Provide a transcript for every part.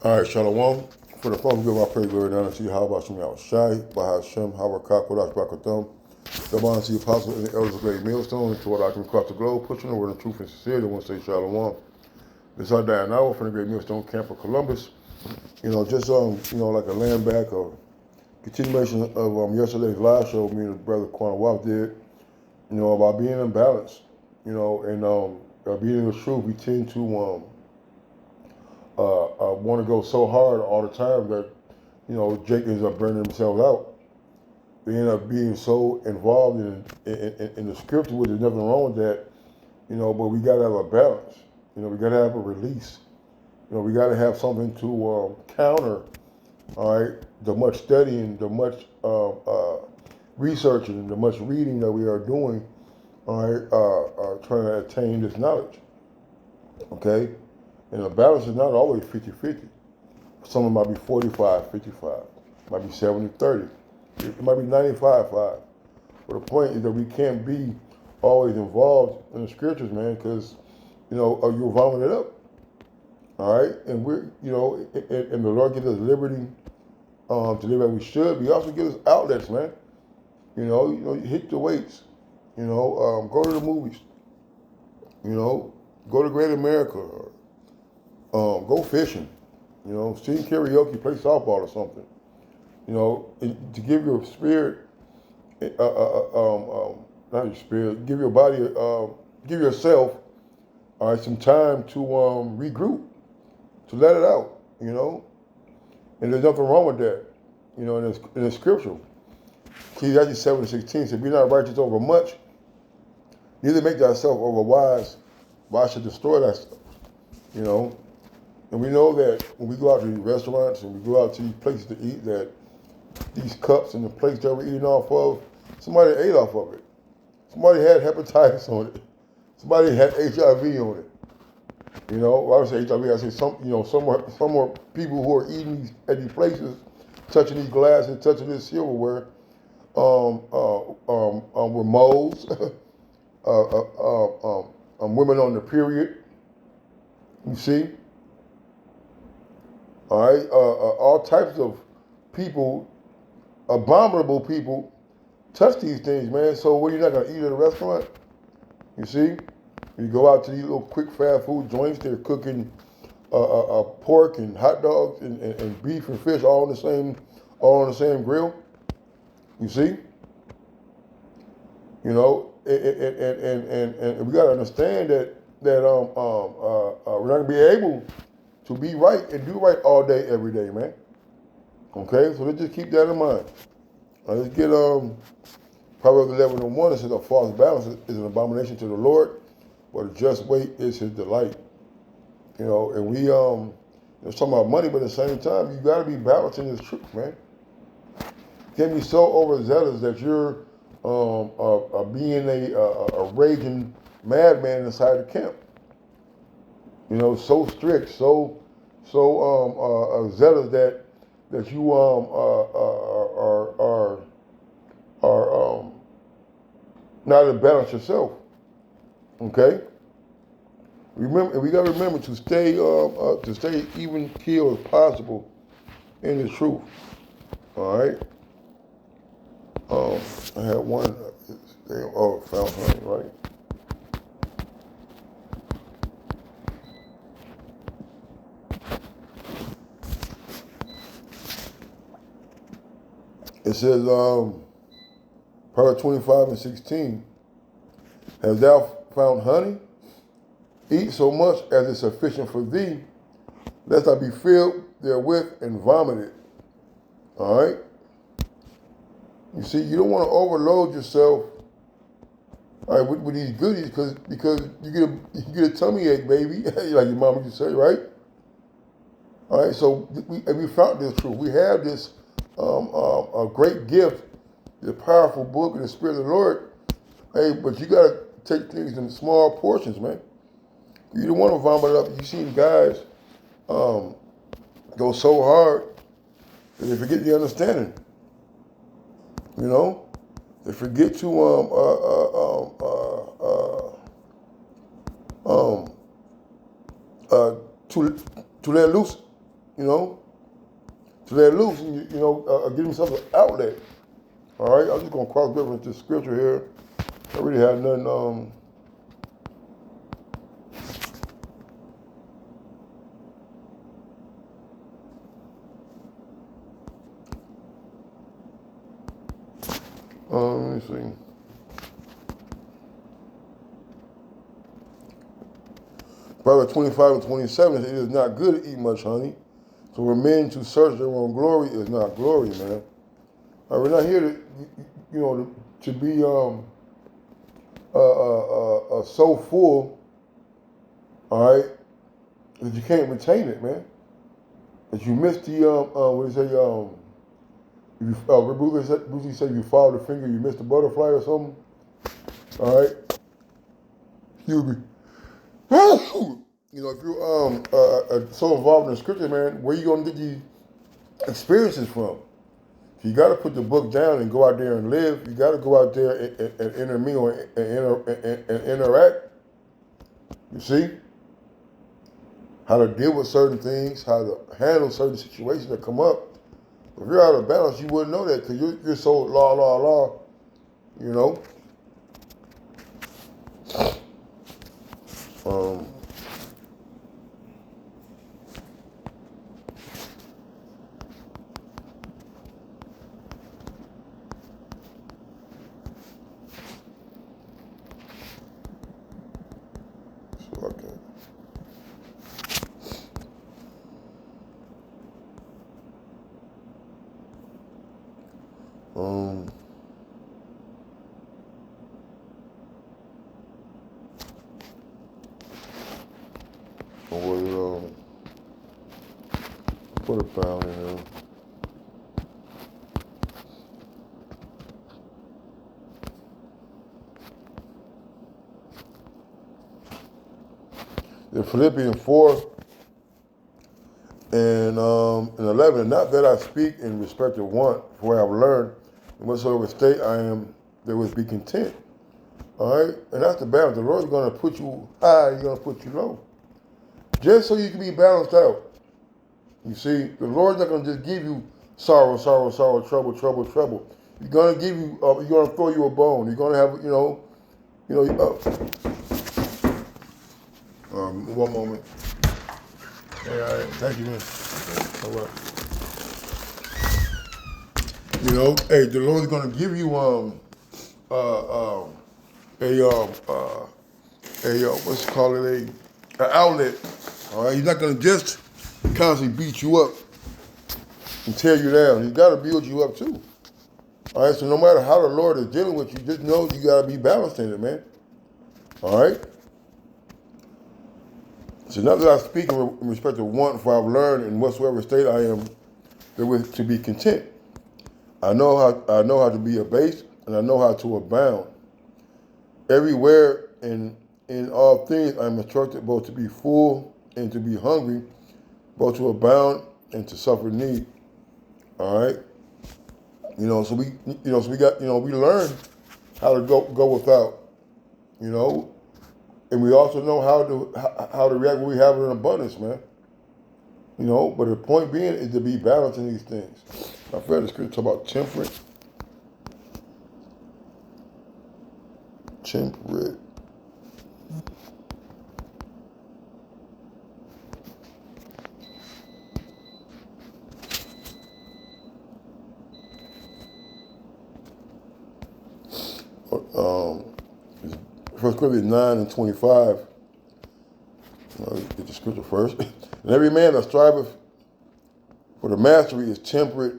All right, Shalom. For the phone, give my praise, glory, and honor to you. How about Shem Yahushai, Bahashem, Hawakah, Kodash, Bakathum. The honor to the apostle and the elders of Great Millstone, to what I can across the globe, pushing the word of truth and sincerity. I want to say Shalom. This is our Diana from the Great Millstone Camp of Columbus. Just like a land back or continuation of yesterday's live show, me and brother Quan Wap did, about being in balance, and being in the truth. We tend to want to go so hard all the time that, Jake ends up burning themselves out. They end up being so involved in the scripture, which is nothing wrong with that, but we got to have a balance. We got to have a release. We got to have something to counter, all right, the much studying, the much researching, the much reading that we are doing, all right, trying to attain this knowledge, okay? And the balance is not always 50-50. Some of it might be 45-55, it might be 70-30, it might be 95-5. But the point is that we can't be always involved in the scriptures, man, because, you'll vomit it up. All right? And we're, and the Lord gives us liberty to live as we should. But He also gives us outlets, man. You hit the weights. Go to the movies. Go to Great America. Go fishing. Sing karaoke, play softball or something. To give your spirit, not your spirit, give your body, give yourself, all right, some time to regroup, to let it out, And there's nothing wrong with that, in the scripture. Ecclesiastes 7:16 said, "Be not righteous over much, neither make thyself over wise. Why should destroy thyself?" And we know that when we go out to these restaurants and we go out to these places to eat, that these cups and the plates that we're eating off of, somebody ate off of it. Somebody had hepatitis on it. Somebody had HIV on it. I would say HIV. I say some more people who are eating at these places, touching these glasses, touching this silverware, were moles, women on the period. You see, all right, all types of people, abominable people, touch these things, man. So what, you're not gonna eat at a restaurant? You see, you go out to these little quick fast food joints. They're cooking pork and hot dogs and beef and fish all on the same grill. You see, and we gotta understand that we're not gonna be able to be right and do right all day, every day, man. Okay, so let's just keep that in mind. Let's get Proverbs 11:1. It says, "A false balance is an abomination to the Lord, but a just weight is His delight." And we it's talking about money, but at the same time, you got to be balanced in this truth, man. You can't be so overzealous that you're being a raging madman inside the camp. So strict, so zealous that you are not in balance yourself. Okay. Remember, we got to remember to stay even keel as possible in the truth. All right. I had one. Found honey, right? It says, Proverbs 25:16. "Hast thou found honey? Eat so much as is sufficient for thee, lest thou be filled therewith and vomited." All right. You see, you don't want to overload yourself, all right, with these goodies, because you get a tummy ache, baby, like your mama used to say, right? All right. So we found this truth. We have this a great gift, the powerful book and the Spirit of the Lord. Hey, but you got to take things in small portions, man. You don't want to vomit it up. You seen guys go so hard that they forget the understanding. They forget to to let loose you know, to let loose and, give himself an outlet. All right, I'm just going to cross-reference this scripture here. I really have nothing, let me see. Proverbs 25 and 27, it is not good to eat much honey. So for men to search their own glory is not glory, man. All right, we're not here to be so full, all right, that you can't retain it, man. That you miss the what do you say if you Bruce said you follow the finger, you miss the butterfly or something. All right, excuse me. If you're so involved in the scripture, man, where you gonna get these experiences from? You got to put the book down and go out there and live. You got to go out there and intermingle and interact. You see how to deal with certain things, how to handle certain situations that come up. If you're out of balance, you wouldn't know that because you're so law. You know. Okay. Put a pound in there. In Philippians 4 and 11, not that I speak in respect of want, for I have learned in whatsoever state I am, there would be content. All right? And that's the balance. The Lord's going to put you high, He's going to put you low. Just so you can be balanced out. You see, the Lord's not going to just give you sorrow, trouble. He's going to give you, He's going to throw you a bone. He's going to have, one moment. Hey, all right. Thank you, man. All right. Hey, the Lord's going to give you what's it called an outlet. All right, He's not going to just constantly beat you up and tear you down. He's got to build you up too. All right, so no matter how the Lord is dealing with you, just know you got to be balanced in it, man. All right. So not that I speak in respect to want, for I've learned in whatsoever state I am, therewith to be content. I know how to be abased, and I know how to abound. Everywhere and in all things I am instructed both to be full and to be hungry, both to abound and to suffer need. All right. So we learn how to go without. And we also know how to react when we have it in abundance, man. But the point being is to be balanced in these things. I read the scripture about temperate. Temperate. First Corinthians 9 and 25. Get the scripture first. And every man that striveth for the mastery is temperate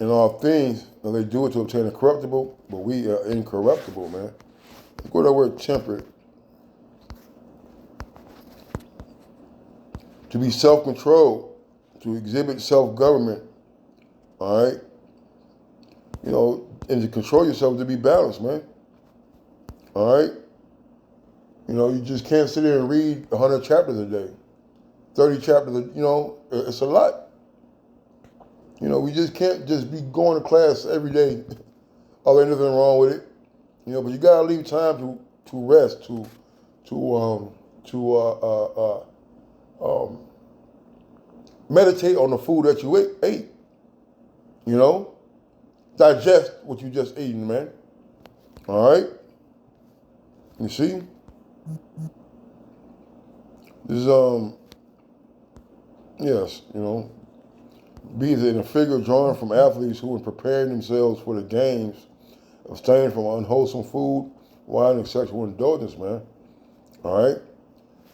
in all things. Now they do it to obtain a corruptible, but we are incorruptible, man. Go to that word temperate. To be self-controlled, to exhibit self-government, all right? And to control yourself, to be balanced, man. All right? You just can't sit there and read 100 chapters a day, 30 chapters, it's a lot. We just can't just be going to class every day. Oh, there's nothing wrong with it. But you gotta leave time to rest, to meditate on the food that you ate. You know, digest what you just eaten, man. All right. You see, this is yes, you know, be it in a figure drawn from athletes who, in preparing themselves for the games, abstain from unwholesome food, wine, and sexual indulgence, man. All right.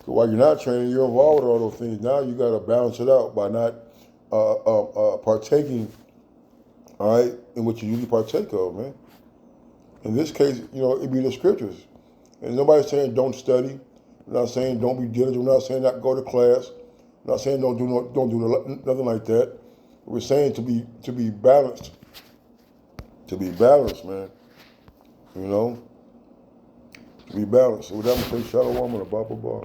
So while you're not training, you're involved with all those things. Now you got to balance it out by not partaking, all right, in what you usually partake of, man. In this case, you know, it be the scriptures. And nobody's saying don't study. I'm not saying don't be diligent. I'm not saying not go to class. I'm not saying don't do nothing like that. We're saying to be balanced. To be balanced, man. You know, to be balanced. So with that, I'm gonna say shalom and a blah blah blah.